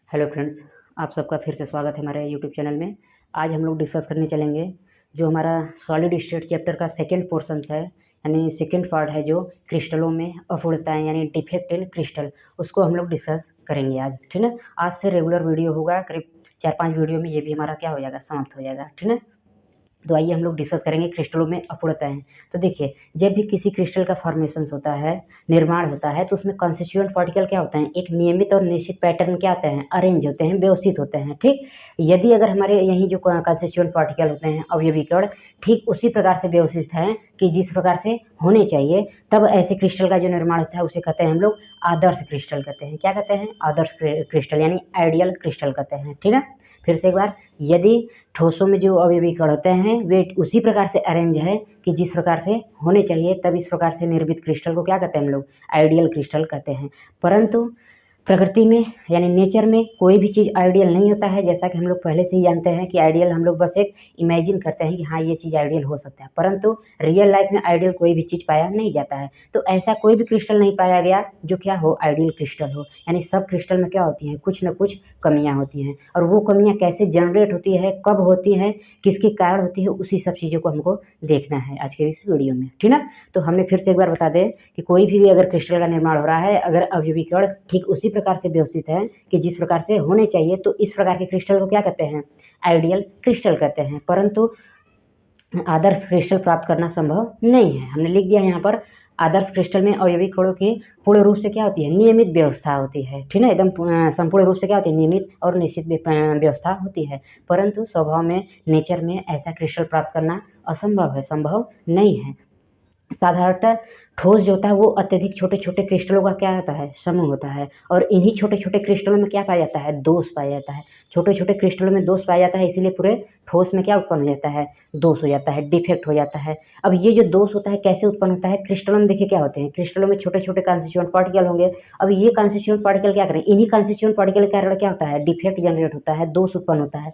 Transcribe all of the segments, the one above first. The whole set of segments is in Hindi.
हेलो फ्रेंड्स, आप सबका फिर से स्वागत है हमारे यूट्यूब चैनल में। आज हम लोग डिस्कस करने चलेंगे जो हमारा सॉलिड स्टेट चैप्टर का सेकंड पोर्शन है, यानी सेकंड पार्ट है जो क्रिस्टलों में अपूर्णताएं यानी डिफेक्ट इन क्रिस्टल, उसको हम लोग डिस्कस करेंगे आज। ठीक है, आज से रेगुलर वीडियो होगा, करीब 4-5 वीडियो में ये भी हमारा क्या हो जाएगा, समाप्त हो जाएगा। ठीक है, तो आइए हम लोग डिस्कस करेंगे क्रिस्टलों में अपूर्णताएं। तो देखिए, जब भी किसी क्रिस्टल का फॉर्मेशन होता है, निर्माण होता है, तो उसमें कॉन्स्टिट्यूएंट पार्टिकल क्या होता है, एक नियमित और निश्चित पैटर्न क्या होते हैं, अरेंज होते हैं, व्यवस्थित होते हैं। ठीक, यदि अगर हमारे यही जो कॉन्स्टिट्यूएंट पार्टिकल होते हैं, अवयवी कण, ठीक उसी प्रकार से व्यवस्थित हैं कि जिस प्रकार से होने चाहिए, तब ऐसे क्रिस्टल का जो निर्माण होता है उसे कहते हैं हम लोग आदर्श क्रिस्टल कहते हैं। क्या कहते हैं? आदर्श क्रिस्टल, यानी आइडियल क्रिस्टल कहते हैं। ठीक है, फिर से एक बार, यदि ठोसों में जो अवयवी कण होते हैं वे उसी प्रकार से अरेंज है कि जिस प्रकार से होने चाहिए, तब इस प्रकार से निर्मित क्रिस्टल को क्या कहते हैं हम लोग, आइडियल क्रिस्टल कहते हैं। परंतु प्रकृति में यानी नेचर में कोई भी चीज़ आइडियल नहीं होता है, जैसा कि हम लोग पहले से ही जानते हैं कि आइडियल हम लोग बस एक इमेजिन करते हैं कि हाँ ये चीज़ आइडियल हो सकता है, परंतु रियल लाइफ में आइडियल कोई भी चीज़ पाया नहीं जाता है। तो ऐसा कोई भी क्रिस्टल नहीं पाया गया जो क्या हो, आइडियल क्रिस्टल हो। यानी सब क्रिस्टल में क्या होती हैं, कुछ न कुछ कमियाँ होती हैं, और वो कमियाँ कैसे जनरेट होती है, कब होती हैं, किसके कारण होती है, उसी सब चीज़ों को हमको देखना है आज के इस वीडियो में। ठीक ना, तो हमें फिर से एक बार बता दें कि कोई भी अगर क्रिस्टल का निर्माण हो रहा है, अगर अवयवी कण ठीक उसी प्रकार से व्यवस्थित है कि जिस प्रकार से होने चाहिए, तो इस प्रकार के क्रिस्टल को क्या कहते हैं, आइडियल क्रिस्टल कहते हैं। परंतु आदर्श क्रिस्टल प्राप्त करना संभव नहीं है। हमने लिख दिया यहाँ पर, आदर्श क्रिस्टल में अवयवी कणों की पूर्ण रूप से क्या होती है, नियमित व्यवस्था होती है। ठीक है, एकदम संपूर्ण रूप से क्या होती है, नियमित और निश्चित व्यवस्था होती है। परंतु स्वभाव में, नेचर में ऐसा क्रिस्टल प्राप्त करना असंभव है, संभव नहीं है। साधारणतः ठोस जो होता है वो अत्यधिक छोटे छोटे क्रिस्टलों का क्या होता है, समूह होता है, और इन्हीं छोटे छोटे क्रिस्टलों में क्या पाया जाता है, दोष पाया जाता है। छोटे छोटे क्रिस्टलों में दोष पाया जाता है, इसीलिए पूरे ठोस में क्या उत्पन्न हो जाता है, दोष हो जाता है, डिफेक्ट हो जाता है। अब ये जो दोष होता है कैसे उत्पन्न होता है, क्रिस्टलों में देखिए क्या होते हैं, क्रिस्टलों में छोटे छोटे कॉन्स्टिट्यूएंट पार्टिकल होंगे। अब ये कॉन्स्टिट्यूएंट पार्टिकल क्या करें, इन्हीं कॉन्स्टिट्यूएंट पार्टिकल के कारण क्या होता है, डिफेक्ट जनरेट होता है, दोष उत्पन्न होता है।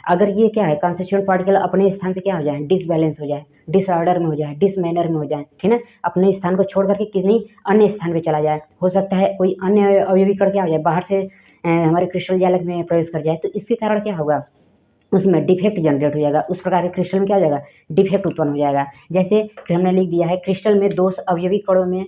अगर ये क्या है, कॉन्स्टिट्यूएंट पार्टिकल अपने स्थान से क्या हो जाए, डिसबैलेंस हो जाए, डिसऑर्डर में हो जाए, डिसमैनर में हो जाए, ठीक है, अपने स्थान को छोड़ करके किसी अन्य स्थान पे चला जाए, हो सकता है कोई अन्य अवयवी कण क्या हो जाए, बाहर से हमारे क्रिस्टल जालक में प्रवेश कर जाए, तो इसके कारण क्या होगा, उसमें डिफेक्ट जनरेट हो जाएगा। उस प्रकार के क्रिस्टल में क्या हो जाएगा, डिफेक्ट उत्पन्न हो जाएगा। जैसे फिर हमने लिख दिया है, क्रिस्टल में दोष अवयवी कणों में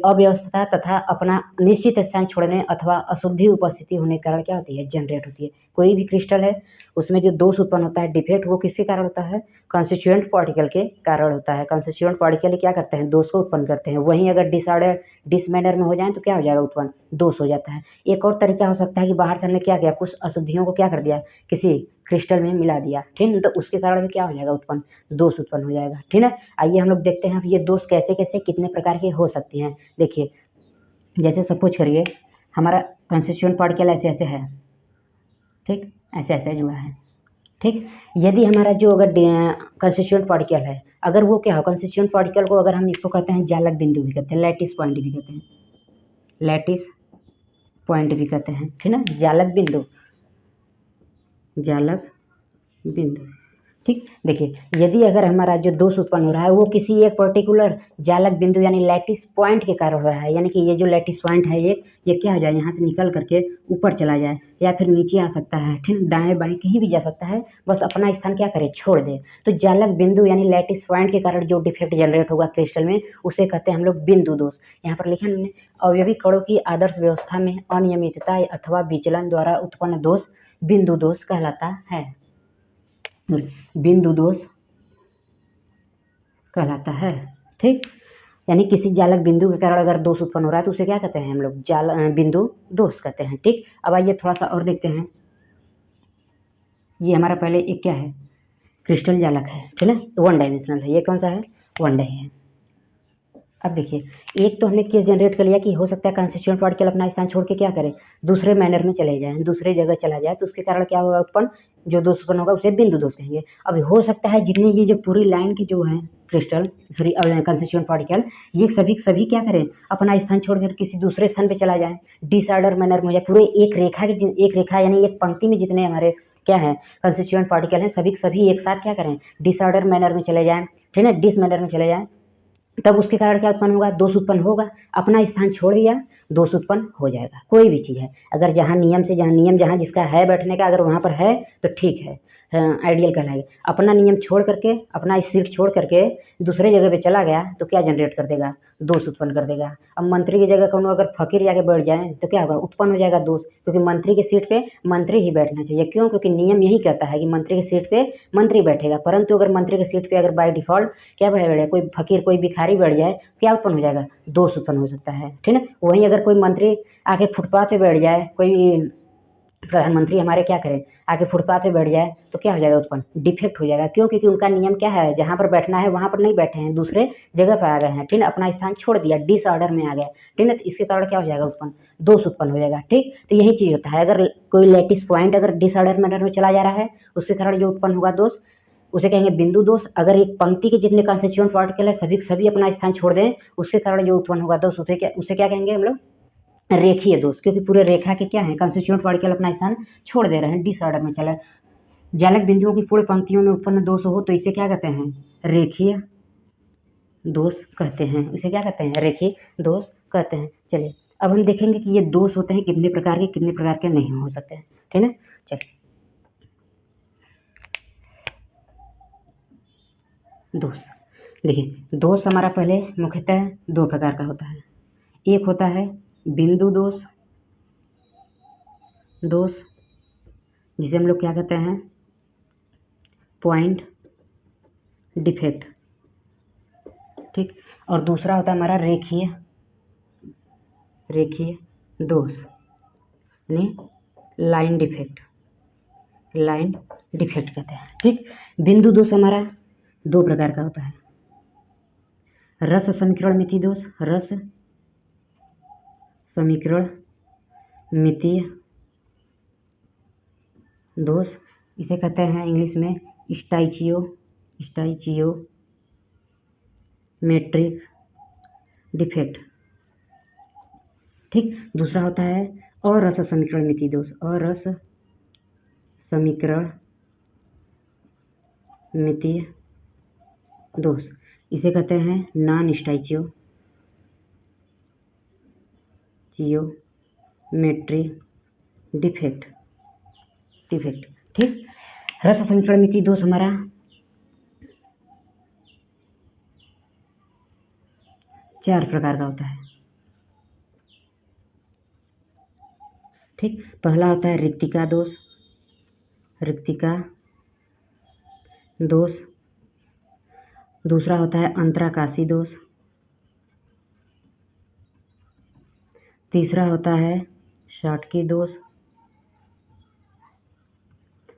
अव्यवस्था तथा अपना निश्चित स्थान छोड़ने अथवा अशुद्धि उपस्थिति होने के कारण क्या होती है, जनरेट होती है। कोई भी क्रिस्टल है उसमें जो दोष उत्पन्न होता है, डिफेक्ट, वो किसके कारण होता है, कॉन्स्टिट्यूएंट पार्टिकल के कारण होता है। कॉन्स्टिट्यूएंट पार्टिकल क्या करते हैं, दोष को उत्पन्न करते हैं। वहीं अगर डिसऑर्डर, डिसमैनर में हो जाए तो क्या हो जाएगा, उत्पन्न दोष हो जाता है। एक और तरीका हो सकता है कि बाहर से हमने क्या किया, कुछ अशुद्धियों को क्या कर दिया, किसी क्रिस्टल में मिला दिया, ठीक है, तो उसके कारण भी क्या हो जाएगा, उत्पन्न दोष उत्पन्न हो जाएगा। ठीक है, आइए हम लोग देखते हैं ये दोष कैसे कैसे कितने प्रकार के हो सकती हैं। देखिए, जैसे सपोज करिए हमारा कंस्टिट्यूएंट पार्टिकल ऐसे ऐसे है, ठीक, ऐसे ऐसे जुड़ा है, ठीक। यदि हमारा जो अगर कंस्टिट्यूएंट पार्टिकल है, अगर वो क्या हो, कंस्टिट्यूएंट पार्टिकल को अगर हम इसको कहते हैं जालक बिंदु भी कहते हैं, लैटिस पॉइंट भी कहते हैं, लैटिस पॉइंट भी कहते हैं, ठीक ना, जालक बिंदु, जालक बिंदु, ठीक। देखिए, यदि अगर हमारा जो दोष उत्पन्न हो रहा है वो किसी एक पर्टिकुलर जालक बिंदु यानी लैटिस पॉइंट के कारण हो रहा है, यानी कि ये जो लैटिस पॉइंट है ये क्या हो जाए, यहाँ से निकल करके ऊपर चला जाए या फिर नीचे आ सकता है, ठीक, दाएं बाएं कहीं भी जा सकता है, बस अपना स्थान क्या करे, छोड़ दे। तो जालक बिंदु यानी लैटिस पॉइंट के कारण जो डिफेक्ट जनरेट होगा क्रिस्टल में, उसे कहते हैं हम लोग बिंदु दोष। यहाँ पर लिखा हमने, अवयवी कणों की आदर्श व्यवस्था में अनियमितता अथवा विचलन द्वारा उत्पन्न दोष बिंदु दोष कहलाता है, बिंदु दोष कहलाता है, ठीक। यानी किसी जालक बिंदु के कारण अगर दोष उत्पन्न हो रहा है तो उसे क्या कहते हैं हम लोग, बिंदु दोष कहते हैं, ठीक। अब आइए थोड़ा सा और देखते हैं। ये हमारा पहले एक क्या है, क्रिस्टल जालक है, ठीक है, वन डायमेंशनल है। ये कौन सा है, वन डाई है। अब देखिए, एक तो हमने केस जनरेट कर लिया कि हो सकता है कंस्टिट्यूएंट पार्टिकल अपना स्थान छोड़ के क्या करे, दूसरे मैनर में चले जाए, दूसरे जगह चला जाए, तो उसके कारण क्या होगा, उत्पन्न जो दोष उत्पन्न होगा उसे बिंदु दोष कहेंगे। अब हो सकता है जितने ये जो पूरी लाइन की जो है क्रिस्टल, सॉरी कंस्टिट्यूएंट पार्टिकल, ये सभी क्या करें, अपना स्थान छोड़कर किसी दूसरे स्थान पे चला जाए, डिसऑर्डर मैनर में हो जाए, पूरे एक रेखा यानी एक पंक्ति में जितने हमारे क्या है कंस्टिट्यूएंट पार्टिकल हैं, सभी एक साथ क्या करें, डिसऑर्डर मैनर में चले जाएँ, ठीक है, डिस मैनर में चले जाएँ, तब उसके कारण क्या उत्पन्न होगा, दोष उत्पन्न होगा। अपना स्थान छोड़ दिया, दोष उत्पन्न हो जाएगा। कोई भी चीज़ है, अगर जहाँ नियम जहाँ जिसका है बैठने का, अगर वहाँ पर है तो ठीक है, आइडियल कहलाएगा। अपना नियम छोड़ करके, अपना सीट छोड़ करके दूसरे जगह पे चला गया तो क्या जनरेट कर देगा, दोष उत्पन्न कर देगा। अब मंत्री की जगह कौन अगर फकीर जाके बैठ जाए तो क्या होगा, उत्पन्न हो जाएगा दोष, क्योंकि मंत्री की सीट पे मंत्री ही बैठना चाहिए। क्यों? क्योंकि नियम यही कहता है कि मंत्री की सीट पे मंत्री बैठेगा। परंतु अगर मंत्री की सीट पे अगर बाय डिफॉल्ट क्या बैठ जाए, कोई फकीर कोई भिखारी बैठ जाए, क्या उत्पन्न हो जाएगा, दोष उत्पन्न हो सकता है। ठीक है, वहीं अगर कोई मंत्री आके फुटपाथ पे बैठ जाए, कोई प्रधानमंत्री हमारे क्या करें, आके फुटपाथ पे बैठ जाए तो क्या हो जाएगा, उत्पन्न डिफेक्ट हो जाएगा। क्यों? क्योंकि उनका नियम क्या है, जहाँ पर बैठना है वहाँ पर नहीं बैठे हैं, दूसरे जगह पर आ गए हैं। ठीक है, अपना स्थान छोड़ दिया, डिसऑर्डर में आ गया। ठीक है, तो इसके कारण क्या हो जाएगा, उत्पन्न दोष उत्पन्न हो जाएगा। ठीक, तो यही चीज़ होता है, अगर कोई लेटिस पॉइंट अगर डिसऑर्डर मैनर में चला जा रहा है, उसके कारण जो उत्पन्न होगा दोष, उसे कहेंगे बिंदु दोष। अगर एक पंक्ति के जितने कंस्टिट्यूएंट पार्टिकल है सभी अपना स्थान छोड़ दें, उसके कारण जो उत्पन्न होगा दोष, उसे क्या कहेंगे हम लोग, रेखीय दोष। क्योंकि पूरे रेखा के क्या है, कंस्टिट्यूएंट पार्टिकल अपना स्थान छोड़ दे रहे हैं, डिसऑर्डर में चला। जालक बिंदुओं की पूर्ण पंक्तियों में उत्पन्न दोष हो तो इसे क्या कहते हैं, रेखीय दोष कहते हैं। इसे क्या कहते हैं, रेखीय दोष कहते हैं। चलिए अब हम देखेंगे कि ये दोष होते हैं कितने प्रकार के नहीं हो सकते हैं। ठीक है, चलिए दोष देखिए, दोष हमारा पहले मुख्यतः दो प्रकार का होता है। एक होता है बिंदु दोष, जिसे हम लोग क्या कहते हैं, पॉइंट डिफेक्ट। ठीक, और दूसरा होता है हमारा रेखीय दोष, यानी लाइन डिफेक्ट कहते हैं। ठीक, बिंदु दोष हमारा दो प्रकार का होता है, रस समीकरण मिति दोष, रस समीकरण मितीय दोष। इसे कहते हैं इंग्लिश में स्टाइचियोमेट्रिक डिफेक्ट। ठीक, दूसरा होता है अरस समीकरण मितीय दोष, अरस समीकरण मितीय दोष। इसे कहते हैं नॉन स्टाइचियोमेट्रिक डिफेक्ट। ठीक, रस समीकरण मितीय दोष हमारा चार प्रकार का होता है। ठीक, पहला होता है रिक्तिका दोष, दूसरा होता है अंतराकाशी दोष, तीसरा होता है शॉटकी दोष,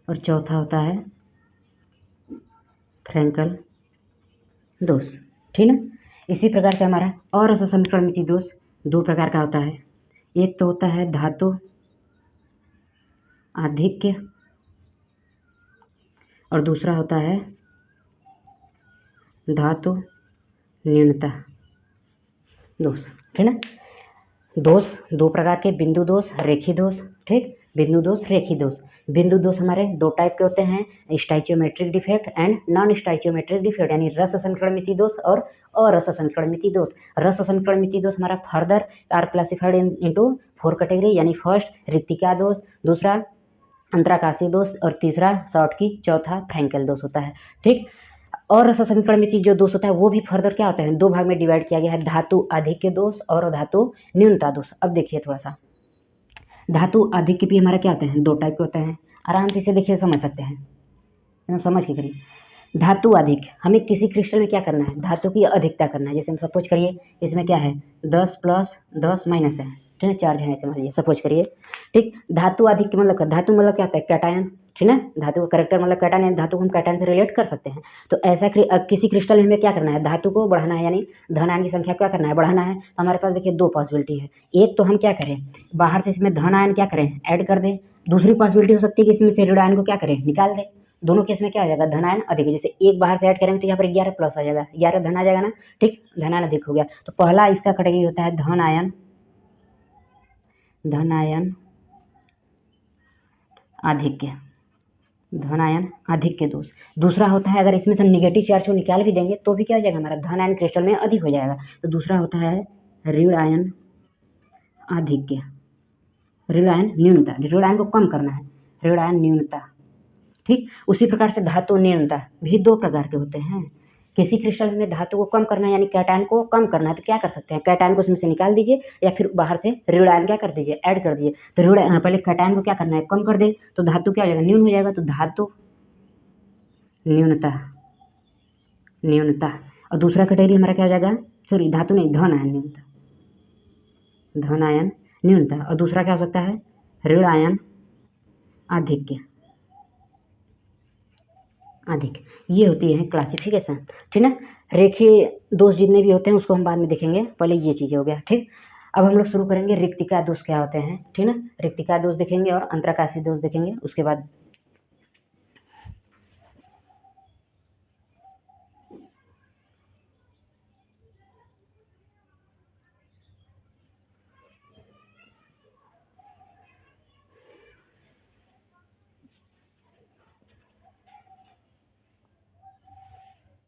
और चौथा होता है फ्रैंकल दोष। ठीक है, इसी प्रकार से हमारा और रस समीकरण मितीय दोष दो प्रकार का होता है। एक तो होता है धातु आधिक्य, और दूसरा होता है धातु न्यूनता दोष। ठीक है, दोष दो प्रकार के, बिंदु दोष, रेखी दोष। ठीक, बिंदु दोष, रेखी दोष। बिंदु दोष हमारे दो टाइप के होते हैं, स्टाइचियोमेट्रिक डिफेक्ट एंड नॉन स्टाइचियोमेट्रिक डिफेक्ट, यानी रस समीकरण मितीय दोष और अरस समीकरण मितीय दोष। रस समीकरण मितीय दोष हमारा further are classified into 4 category, यानी फर्स्ट रिक्तिका दोष, दूसरा अंतराकाशी दोष, और तीसरा शॉटकी, चौथा फ्रैंकल दोष होता है। ठीक, और रस समीकरण मितीय जो दोष होता है वो भी फर्दर क्या होता है, दो भाग में डिवाइड किया गया है, धातु आधिक्य दोष और धातु न्यूनता दोष। अब देखिए थोड़ा सा, धातु आधिक्य भी हमारा क्या होते हैं, दो टाइप के होते हैं। आराम से इसे देखिए, समझ सकते हैं, एकदम समझ के करिए। धातु अधिक, हमें किसी क्रिस्टल में क्या करना है, धातु की अधिकता करना है। जैसे हम सपोज करिए इसमें क्या है, 10 + 10 माइनस है, ठीक है, चार्ज है, समझिए, सपोज करिए। ठीक, धातु अधिक मतलब धातु मतलब क्या होता है, कैटायन। ठीक है, धातु का करेक्टर मतलब कैटायन है, धातु को हम कैटायन से रिलेट कर सकते हैं। तो ऐसा किसी क्रिस्टल में हमें क्या करना है, धातु को बढ़ाना है, यानी धन आयन की संख्या क्या करना है, बढ़ाना है। तो हमारे पास देखिए दो पॉसिबिलिटी है। एक तो हम क्या करें, बाहर से इसमें धन आयन क्या करें, ऐड कर दें। दूसरी पॉसिबिलिटी हो सकती है कि इसमें से ऋण आयन को क्या करें, निकाल दें। दोनों केस में क्या हो जाएगा, धन आयन अधिक। जैसे एक बाहर से ऐड करेंगे तो यहाँ पर 11 प्लस आ जाएगा, 11 धन आ जाएगा ना। ठीक, धन आयन अधिक हो गया। तो पहला इसका कैटेगरी होता है धन आयन आधिक्य। धन आयन आधिक्य दोष। दूसरा होता है अगर इसमें से निगेटिव चार्ज को निकाल भी देंगे तो भी क्या हो जाएगा, हमारा धन आयन क्रिस्टल में अधिक हो जाएगा। तो दूसरा होता है ऋण आयन आधिक्य, ऋण आयन न्यूनता, ऋण आयन को कम करना है, ऋण आयन न्यूनता। ठीक, उसी प्रकार से धातु न्यूनता भी दो प्रकार के होते हैं। किसी क्रिस्टल में धातु को कम करना है यानी कैटायन को कम करना है तो क्या कर सकते हैं, कैटायन को उसमें से निकाल दीजिए या फिर बाहर से ऋण आयन क्या कर दीजिए, ऐड कर दीजिए। तो ऋण पहले कैटायन को क्या करना है, कम कर दे, तो धातु क्या हो जाएगा, न्यून हो जाएगा। तो धातु न्यूनता, न्यूनता। और दूसरा कैटेगरी हमारा क्या हो जाएगा, सॉरी धातु नहीं, धन आयन न्यूनता, धन आयन न्यूनता। और दूसरा क्या हो सकता है, ऋण आयन आधिक्य, अधिक। ये होती है क्लासिफिकेशन। ठीक ना, रेखीय दोष जितने भी होते हैं उसको हम बाद में देखेंगे, पहले ये चीज़ें हो गया। ठीक, अब हम लोग शुरू करेंगे रिक्तिका दोष क्या होते हैं। ठीक ना, रिक्तिका दोष देखेंगे और अंतराकाशी दोष देखेंगे, उसके बाद